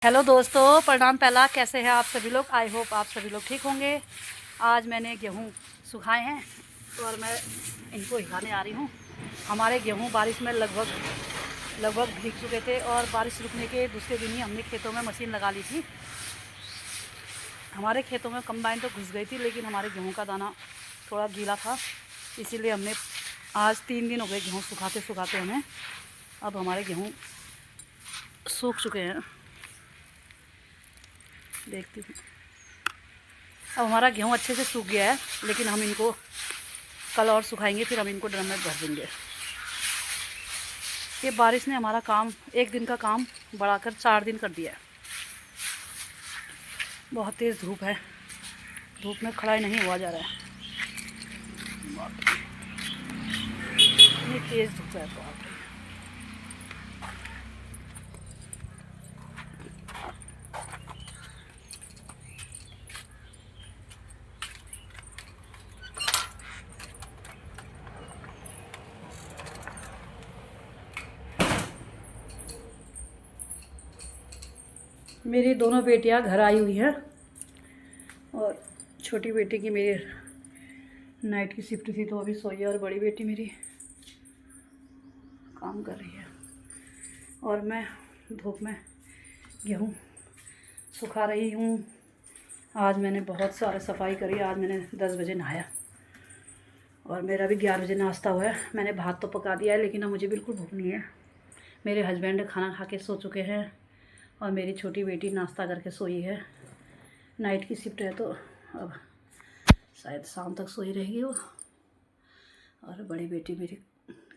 Hello दोस्तों, प्रणाम। पहला कैसे हैं आप सभी लोग। आई होप आप सभी लोग ठीक होंगे। आज मैंने गेहूं सुखाए हैं और मैं इनको हिलाने आ रही हूं। हमारे गेहूं बारिश में लगभग भीग चुके थे और बारिश रुकने के दूसरे दिन ही हमने खेतों में मशीन लगा ली थी। हमारे खेतों में कंबाइन तो घुस गई थी, लेकिन हमारे गेहूँ का दाना थोड़ा गीला था, इसीलिए हमने आज 3 दिन हो गए गेहूँ सुखाते सुखाते हमें। अब हमारे गेहूँ सूख चुके हैं, देखती हूँ। अब हमारा गेहूँ अच्छे से सूख गया है, लेकिन हम इनको कल और सुखाएंगे, फिर हम इनको ड्रम में भर देंगे। ये बारिश ने हमारा काम, एक दिन का काम बढ़ाकर 4 दिन कर दिया है। बहुत तेज़ धूप है, धूप में खड़ा ही नहीं हुआ जा रहा है, इतनी तेज़ धूप है। तो मेरी दोनों बेटियां घर आई हुई हैं और छोटी बेटी की मेरी नाइट की शिफ्ट थी तो अभी सोई है, और बड़ी बेटी मेरी काम कर रही है और मैं धूप में गेहूँ सुखा रही हूँ। आज मैंने बहुत सारा सफाई करी। आज मैंने 10 बजे नहाया और मेरा भी 11 बजे नाश्ता हुआ है। मैंने भात तो पका दिया है, लेकिन अब मुझे बिल्कुल भूख नहीं है। मेरे हस्बैंड खाना खा के सो चुके हैं और मेरी छोटी बेटी नाश्ता करके सोई है। नाइट की शिफ्ट है तो अब शायद शाम तक सोई रहेगी वो। और बड़ी बेटी मेरी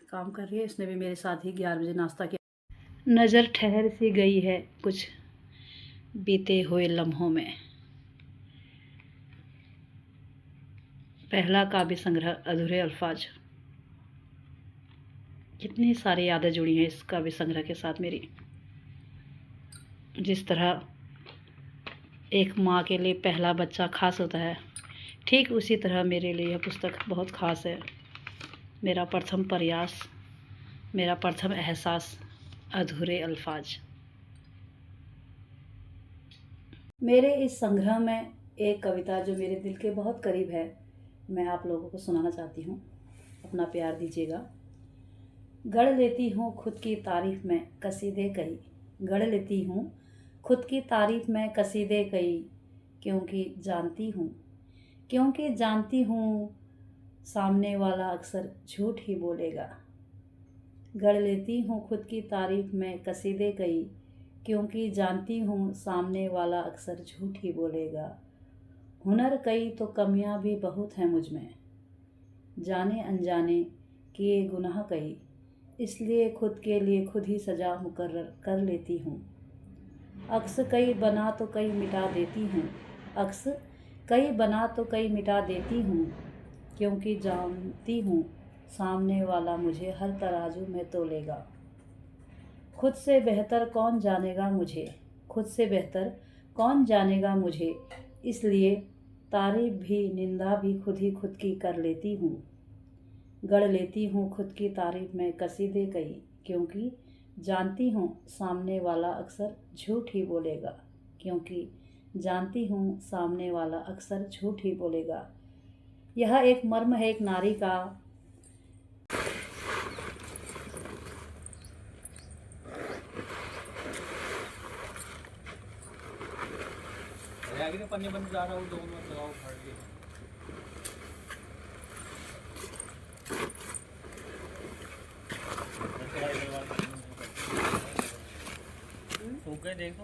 काम कर रही है, इसने भी मेरे साथ ही 11 बजे नाश्ता किया। नज़र ठहर सी गई है कुछ बीते हुए लम्हों में। पहला काव्य संग्रह अधूरे अल्फाज। कितनी सारी यादें जुड़ी हैं इस काव्य संग्रह के साथ मेरी। जिस तरह एक माँ के लिए पहला बच्चा खास होता है, ठीक उसी तरह मेरे लिए यह पुस्तक बहुत ख़ास है। मेरा प्रथम प्रयास, मेरा प्रथम एहसास, अधूरे अल्फाज। मेरे इस संग्रह में एक कविता जो मेरे दिल के बहुत करीब है, मैं आप लोगों को सुनाना चाहती हूँ। अपना प्यार दीजिएगा। गढ़ लेती हूँ खुद की तारीफ़ में कसीदे कई, गढ़ लेती हूँ खुद की तारीफ़ में कसीदे कई, क्योंकि जानती हूँ सामने वाला अक्सर झूठ ही बोलेगा। गढ़ लेती हूँ खुद की तारीफ़ में कसीदे कई, क्योंकि जानती हूँ सामने वाला अक्सर झूठ ही बोलेगा। हुनर कई तो कमियाँ भी बहुत हैं मुझ में, जाने अनजाने किए गुनाह कई, इसलिए खुद के लिए खुद ही सज़ा मुकर्रर कर लेती हूँ। अक्स कई बना तो कई मिटा देती हूँ, अक्स कई बना तो कई मिटा देती हूँ, क्योंकि जानती हूँ सामने वाला मुझे हर तराजू में तोलेगा। खुद से बेहतर कौन जानेगा मुझे, खुद से बेहतर कौन जानेगा मुझे, इसलिए तारीफ़ भी निंदा भी खुद ही खुद की कर लेती हूँ। गढ़ लेती हूँ खुद की तारीफ़ में कसीदे कई, क्योंकि जानती हूँ सामने वाला अक्सर झूठ ही बोलेगा, क्योंकि जानती हूँ सामने वाला अक्सर झूठ ही बोलेगा। यह एक मर्म है एक नारी का। पन्ने बन जा रहा हूँ, दोनों दबाव फाड़ के सूख गए देखो।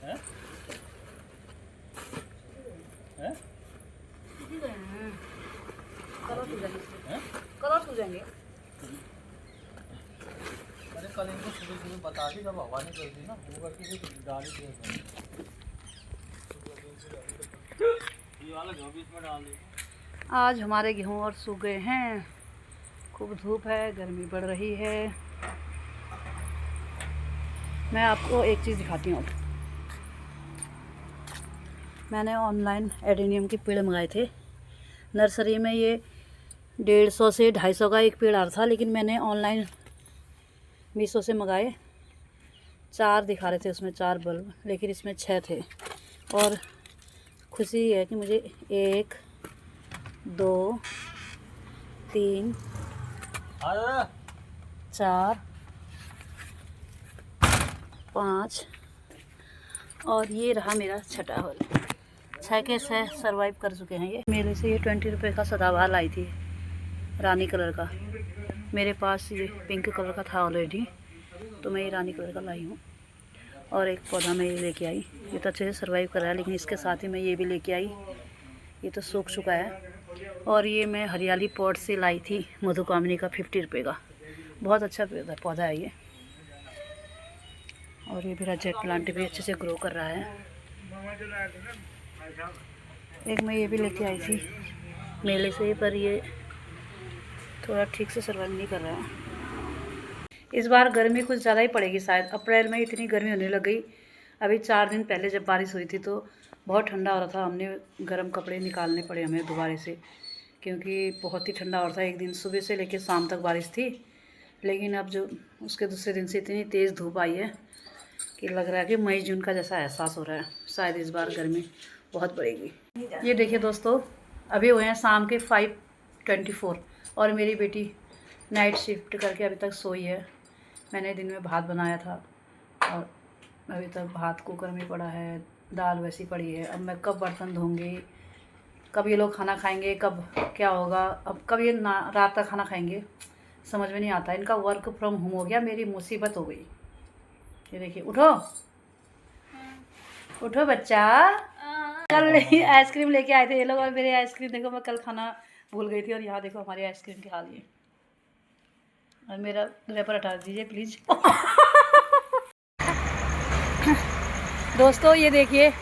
हैं? हैं? कलर सूख जाएंगे। अरे कल इनको सुबह सुबह बता दी, जब हवा नहीं चलती ना वो करके डाली थी। ये वाला गेहूं भी इसमें डाल दे। आज हमारे गेहूँ और सूख गए हैं। खूब धूप है, गर्मी बढ़ रही है। मैं आपको एक चीज़ दिखाती हूँ। मैंने ऑनलाइन एडेनियम के पेड़ मंगाए थे। नर्सरी में ये 150 से 250 का एक पेड़ आ रहा था, लेकिन मैंने ऑनलाइन मीशो से मंगाए। 4 दिखा रहे थे उसमें, 4 बल्ब, लेकिन इसमें 6 थे। और खुशी है कि मुझे 1 2 3 4 5 और ये रहा मेरा छठा हॉल। 6 के 6 सर्वाइव कर चुके हैं। ये मेरे से ये 20 रुपये का सदाबहार लाई थी, रानी कलर का। मेरे पास ये पिंक कलर का था ऑलरेडी, तो मैं ये रानी कलर का लाई हूँ। और एक पौधा मैं ये लेके आई, ये तो अच्छे से सर्वाइव कर रहा है, लेकिन इसके साथ ही मैं ये भी लेके आई, ये तो सूख चुका है। और ये मैं हरियाली पॉट से लाई थी, मधुकामिनी का, 50 रुपये का। बहुत अच्छा पौधा है ये। और ये मेरा जेट प्लांट भी अच्छे से ग्रो कर रहा है। एक मैं ये भी लेके आई थी मेले से, पर ये थोड़ा ठीक से सर्वाइव नहीं कर रहा है। इस बार गर्मी कुछ ज़्यादा ही पड़ेगी शायद। अप्रैल में इतनी गर्मी होने लग गई। अभी 4 दिन पहले जब बारिश हुई थी तो बहुत ठंडा हो रहा था। हमने गर्म कपड़े निकालने पड़े हमें दोबारा से, क्योंकि बहुत ही ठंडा हो रहा था। एक दिन सुबह से लेकर शाम तक बारिश थी, लेकिन अब जो उसके दूसरे दिन से इतनी तेज़ धूप आई है कि लग रहा है कि मई जून का जैसा एहसास हो रहा है। शायद इस बार गर्मी बहुत बढ़ेगी। ये देखिए दोस्तों, अभी हुए हैं शाम के 5:24 और मेरी बेटी नाइट शिफ्ट करके अभी तक सोई है। मैंने दिन में भात बनाया था और अभी तक भात कुकर में पड़ा है, दाल वैसी पड़ी है। अब मैं कब बर्तन धोंगी, कब ये लोग खाना खाएंगे, कब क्या होगा, अब कब ये रात तक खाना खाएंगे, समझ में नहीं आता। इनका वर्क फ्रॉम होम हो गया, मेरी मुसीबत हो गई। ये देखिए, उठो उठो बच्चा। कल आइसक्रीम लेके आए थे ये लोग, और मेरे आइसक्रीम देखो, मैं कल खाना भूल गई थी। और यहाँ देखो हमारी आइसक्रीम की हाल ये। और मेरा रैपर हटा दीजिए प्लीज़। दोस्तों ये देखिए,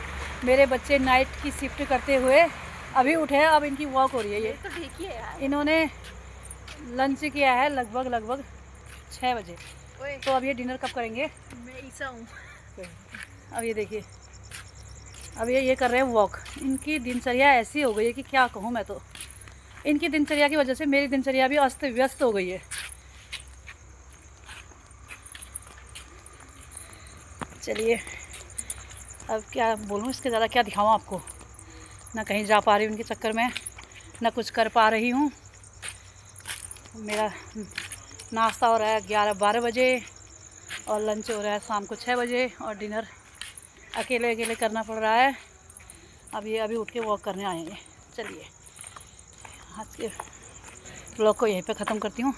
मेरे बच्चे नाइट की शिफ्ट करते हुए अभी उठे हैं। अब इनकी वॉक हो रही है। ये तो ठीक ही है यार। इन्होंने लंच किया है लगभग 6 बजे। तो अब ये डिनर कब करेंगे? मैं ईसा हूँ। अब ये देखिए, अब ये कर रहे हैं वॉक। इनकी दिनचर्या ऐसी हो गई है कि क्या कहूँ मैं। तो इनकी दिनचर्या की वजह से मेरी दिनचर्या भी अस्त व्यस्त हो गई है। चलिए, अब क्या बोलूँ, इसके ज़्यादा क्या दिखाऊँ आपको। ना कहीं जा पा रही हूँ इनके चक्कर में, ना कुछ कर पा रही हूँ। मेरा नाश्ता हो रहा है 11-12 बजे और लंच हो रहा है शाम को 6 बजे, और डिनर अकेले अकेले करना पड़ रहा है। अब ये अभी उठ के वॉक करने आएंगे। चलिए, आज के ब्लॉग को यहीं पे ख़त्म करती हूँ।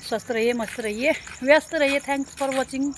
स्वस्थ रहिए, मस्त रहिए, व्यस्त रहिए। Thanks for watching.